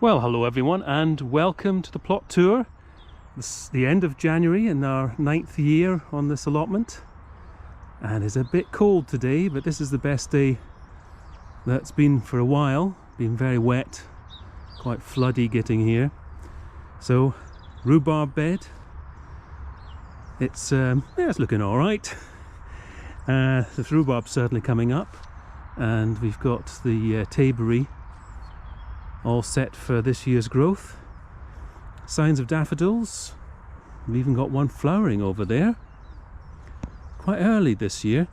Well, hello everyone and welcome to the plot tour. This is the end of January in our 9th year on this allotment, and it's a bit cold today, but this is the best day that's been for a while. Been very wet, quite floody getting here. So rhubarb bed, it's looking all right. The rhubarb's certainly coming up, and we've got the taberry all set for this year's growth. Signs of daffodils. We've even got one flowering over there. Quite early this year.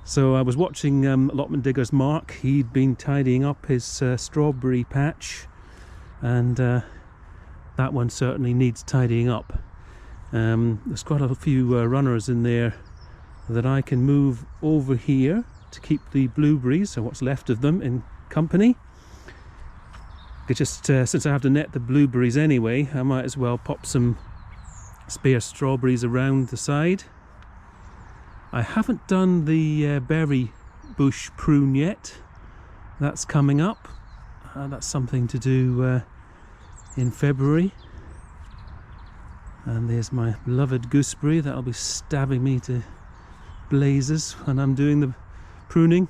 So I was watching allotment digger's Mark. He'd been tidying up his strawberry patch, and that one certainly needs tidying up. There's quite a few runners in there that I can move over here to keep the blueberries, or what's left of them, in company. Just since I have to net the blueberries anyway, I might as well pop some spare strawberries around the side. I haven't done the berry bush prune yet. That's coming up. That's something to do in February. And there's my beloved gooseberry that'll be stabbing me to blazes when I'm doing the pruning.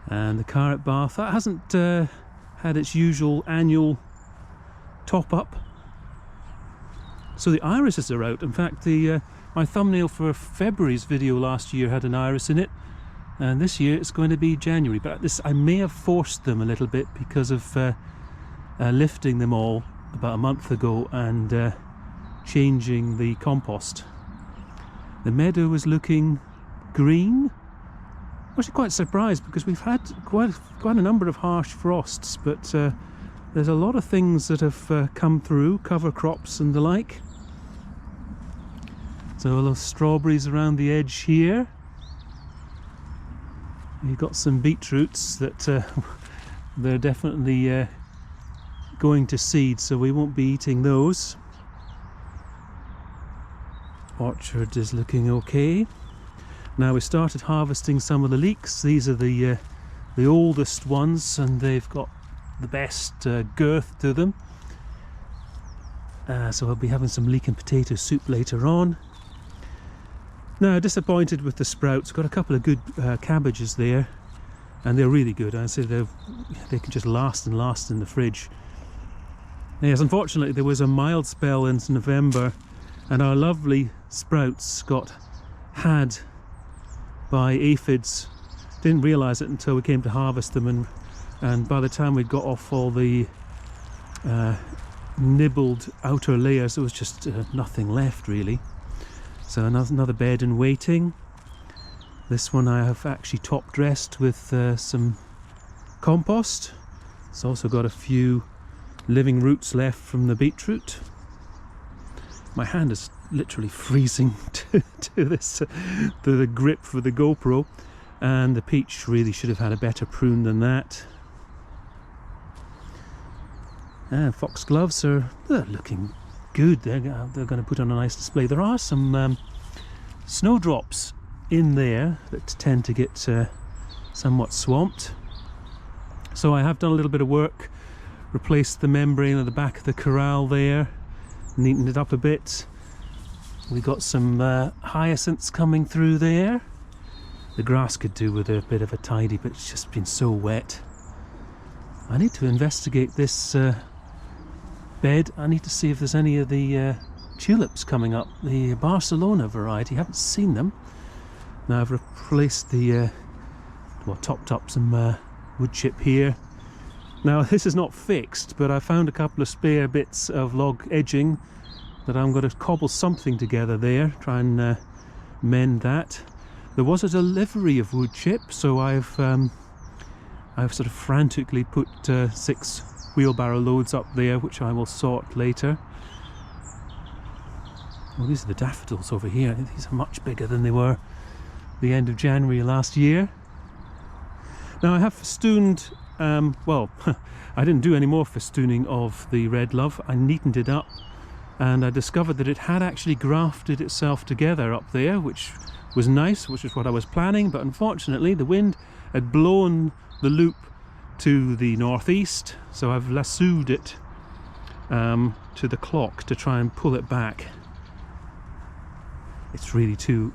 And the carrot bath, that hasn't had its usual annual top up. So the irises are out. In fact, my thumbnail for February's video last year had an iris in it, and this year it's going to be January. But I may have forced them a little bit because of lifting them all about a month ago and changing the compost. The meadow is looking green. I'm actually quite surprised because we've had quite a number of harsh frosts, but there's a lot of things that have come through, cover crops and the like. So a lot of strawberries around the edge here. You've got some beetroots that they're definitely going to seed, so we won't be eating those. Orchard is looking okay. Now we started harvesting some of the leeks. These are the oldest ones, and they've got the best girth to them. So I'll be having some leek and potato soup later on. Now, disappointed with the sprouts. Got a couple of good cabbages there, and they're really good. I say they can just last and last in the fridge. Yes, unfortunately there was a mild spell in November, and our lovely sprouts got had by aphids. Didn't realise it until we came to harvest them, and by the time we'd got off all the nibbled outer layers, there was just nothing left really. So another bed in waiting. This one I have actually top dressed with some compost. It's also got a few living roots left from the beetroot. My hand is literally freezing to the grip for the GoPro, and the peach really should have had a better prune than that. And foxgloves they're looking good. They're going to put on a nice display. There are some snowdrops in there that tend to get somewhat swamped, so I have done a little bit of work, replaced the membrane at the back of the corral there, neatened it up a bit. We got some hyacinths coming through there. The grass could do with a bit of a tidy, but it's just been so wet. I need to investigate this bed. I need to see if there's any of the tulips coming up, the Barcelona variety. I haven't seen them. Now I've replaced the topped up some wood chip here. Now this is not fixed, but I found a couple of spare bits of log edging that I'm going to cobble something together there, try and mend that. There was a delivery of wood chip, so I've sort of frantically put 6 wheelbarrow loads up there, which I will sort later. Well, these are the daffodils over here. I think these are much bigger than they were the end of January last year. Now I have festooned, well, I didn't do any more festooning of the red love. I neatened it up, and I discovered that it had actually grafted itself together up there, which was nice, which is what I was planning, but unfortunately the wind had blown the loop to the northeast, so I've lassoed it to the clock to try and pull it back. It's really too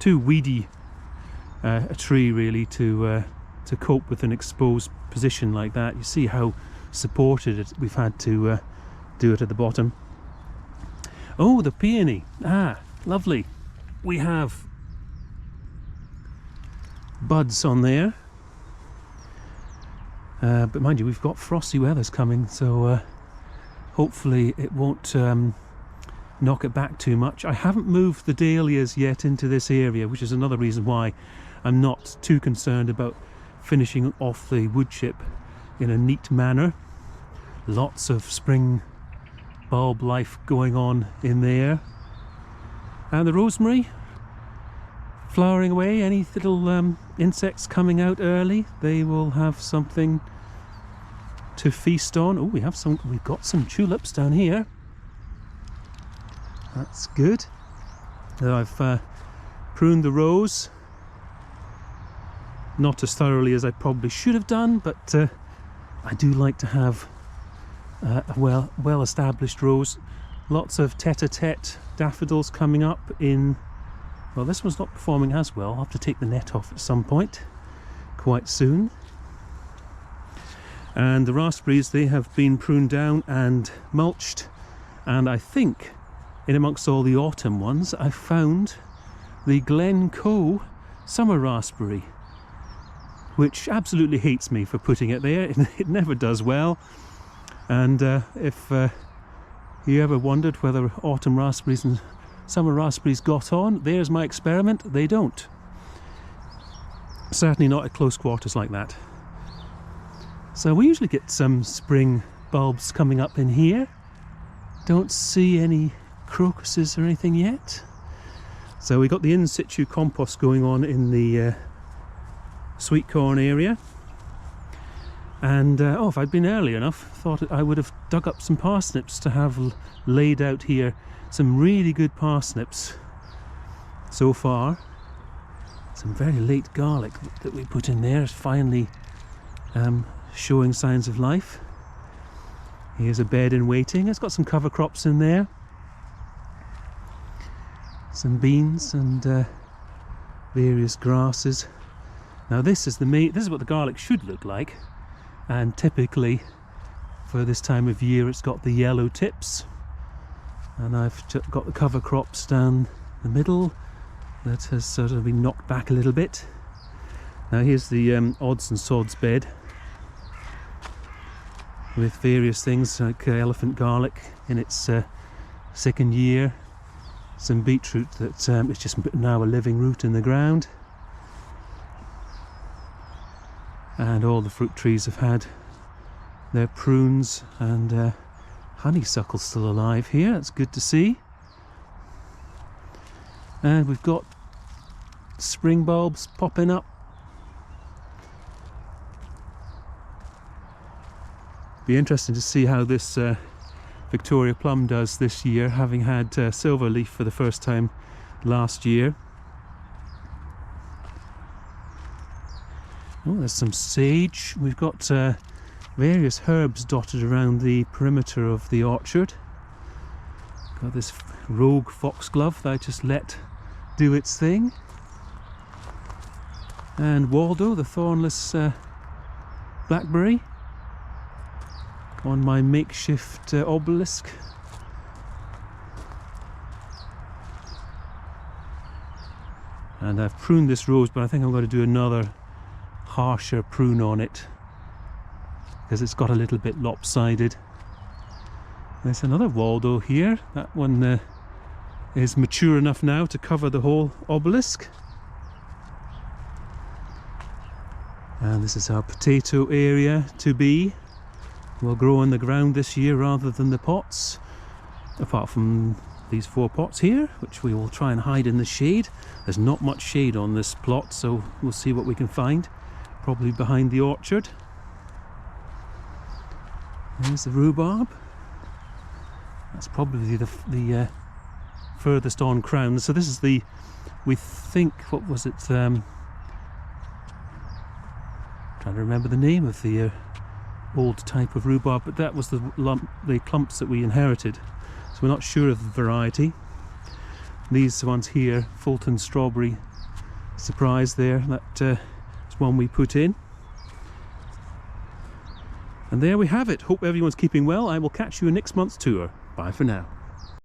weedy a tree really to cope with an exposed position like that. You see how supported we've had to do it at the bottom. Oh, the peony. Ah, lovely. We have buds on there. But mind you, we've got frosty weathers coming, so hopefully it won't knock it back too much. I haven't moved the dahlias yet into this area, which is another reason why I'm not too concerned about finishing off the wood chip in a neat manner. Lots of spring bulb life going on in there. And the rosemary, flowering away. Any little insects coming out early, they will have something to feast on. Oh, we've got some tulips down here. That's good. I've pruned the rose, not as thoroughly as I probably should have done, but I do like to have a well-established rose. Lots of tete-a-tete daffodils coming up in. Well, this one's not performing as well. I'll have to take the net off at some point quite soon. And the raspberries, they have been pruned down and mulched, and I think in amongst all the autumn ones I found the Glencoe summer raspberry, which absolutely hates me for putting it there. It never does well. And if you ever wondered whether autumn raspberries and summer raspberries got on, there's my experiment. They don't. Certainly not at close quarters like that. So we usually get some spring bulbs coming up in here. Don't see any crocuses or anything yet. So we got the in situ compost going on in the sweet corn area. And oh, if I'd been early enough, thought I would have dug up some parsnips to have laid out here. Some really good parsnips so far. Some very late garlic that we put in there is finally showing signs of life. Here's a bed in waiting. It's got some cover crops in there. Some beans and various grasses. Now this is what the garlic should look like. And typically for this time of year it's got the yellow tips, and I've got the cover crops down the middle that has sort of been knocked back a little bit. Now here's the odds and sods bed with various things like elephant garlic in its second year, some beetroot that is just now a living root in the ground. And all the fruit trees have had their prunes, and honeysuckle's still alive here. It's good to see. And we've got spring bulbs popping up. Be interesting to see how this Victoria plum does this year, having had silver leaf for the first time last year. Oh, there's some sage. We've got various herbs dotted around the perimeter of the orchard. Got this rogue foxglove that I just let do its thing. And Waldo, the thornless blackberry, on my makeshift obelisk. And I've pruned this rose, but I think I'm going to do another harsher prune on it because it's got a little bit lopsided. There's another Waldo here. That one is mature enough now to cover the whole obelisk. And this is our potato area to be. We'll grow in the ground this year rather than the pots, apart from these 4 pots here, which we will try and hide in the shade. There's not much shade on this plot, so we'll see what we can find. Probably behind the orchard. There's the rhubarb. That's probably the furthest on crown. So this is the, we think, what was it? Trying Trying to remember the name of the old type of rhubarb, but that was the clumps that we inherited, so we're not sure of the variety. These ones here, Fulton Strawberry Surprise there, that is one we put in. And there we have it. Hope everyone's keeping well. I will catch you in next month's tour. Bye for now.